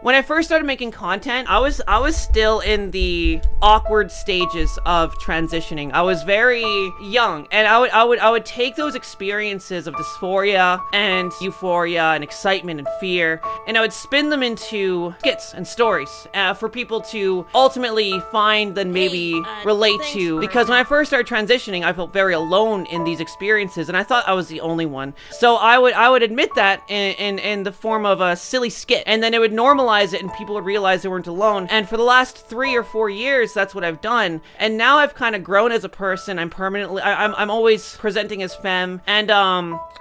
when I first started making content, I was still in the awkward stages of transitioning. I was very young, and I would take those experiences of dysphoria and euphoria and excitement and fear, and I would spin them into skits and stories for people to ultimately find and maybe relate to. Because when I first started transitioning, I felt very alone in these experiences, and I thought I was the only one. So I would admit that in the form of a silly skit, and then it would normalize it, and people would realize they weren't alone. And for the last 3 or 4 years, that's what I've done. And now I've kind of grown as a person. I'm always presenting as femme, and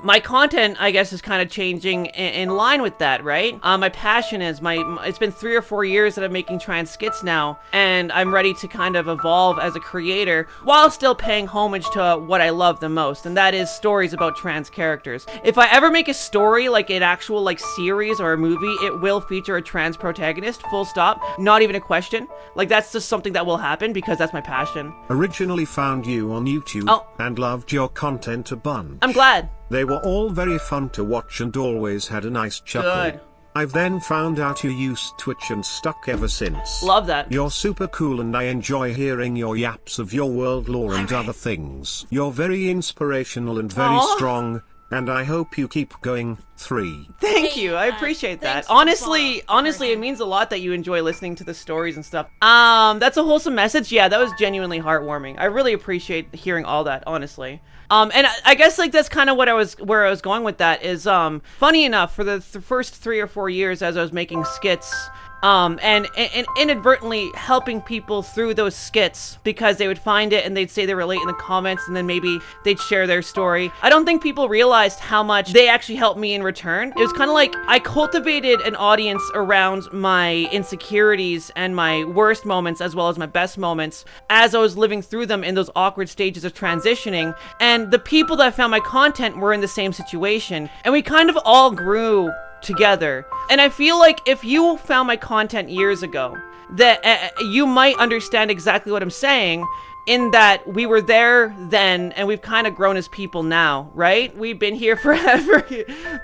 my content, I guess, is kind of changing in line with that, right? My passion is it's been 3 or 4 years that I'm making trans skits now, and I'm ready to kind of evolve as a creator while still paying homage to what I love the most, and that is stories about trans characters. If I ever make a story, like an actual like series or a movie, it will feature a trans protagonist, full stop, not even a question. Like, that's just something that will happen because that's my passion. Originally found you on YouTube and loved your content a bunch. I'm glad. They were all very fun to watch and always had a nice chuckle. Good. I've then found out you used Twitch and stuck ever since. Love that. You're super cool and I enjoy hearing your yaps of your world lore and other things. You're very inspirational and very strong, and I hope you keep going. 3. Thank you. I appreciate that. Honestly, it means a lot that you enjoy listening to the stories and stuff. That's a wholesome message. Yeah, that was genuinely heartwarming. I really appreciate hearing all that, honestly. And I guess like that's kind of where I was going with that is, funny enough, for the first 3 or 4 years as I was making skits, and inadvertently helping people through those skits because they would find it and they'd say they relate in the comments, and then maybe they'd share their story. I don't think people realized how much they actually helped me in return. It was kind of like I cultivated an audience around my insecurities and my worst moments as well as my best moments as I was living through them in those awkward stages of transitioning. And the people that found my content were in the same situation, and we kind of all grew together. And I feel like if you found my content years ago, that you might understand exactly what I'm saying, in that we were there then and we've kind of grown as people now, right? We've been here forever.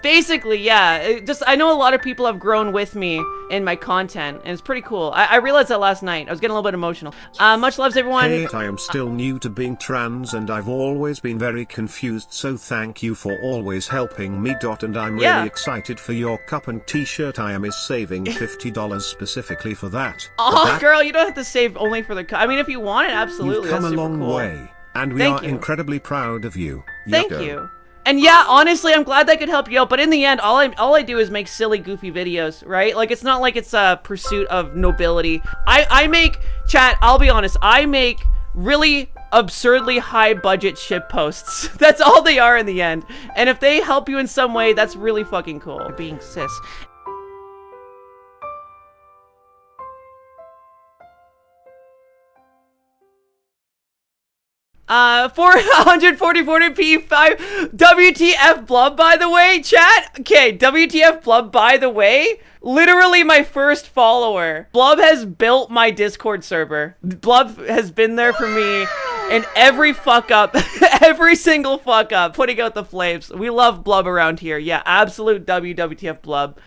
Basically, yeah. I know a lot of people have grown with me in my content, and it's pretty cool. I realized that last night. I was getting a little bit emotional. Much love, everyone. Hey, I am still new to being trans and I've always been very confused, so thank you for always helping me. And I'm really excited for your cup and t-shirt. I am saving $50 specifically for that. Oh, girl, you don't have to save only for the cup. I mean, if you want it, absolutely. You've come a long way, and we are incredibly proud of you. Thank you. And yeah, honestly, I'm glad that could help you out, but in the end, all I do is make silly, goofy videos, right? Like, it's not like it's a pursuit of nobility. I make, chat, I'll be honest, I make really absurdly high-budget shit posts. That's all they are in the end. And if they help you in some way, that's really fucking cool. You're being cis. For 144p5 WTF Blub, by the way, chat. Okay, WTF Blub, by the way, literally my first follower. Blub has built my Discord server. Blub has been there for me in every fuck up, every single fuck up, putting out the flames. We love Blub around here. Yeah, absolute WTF Blub.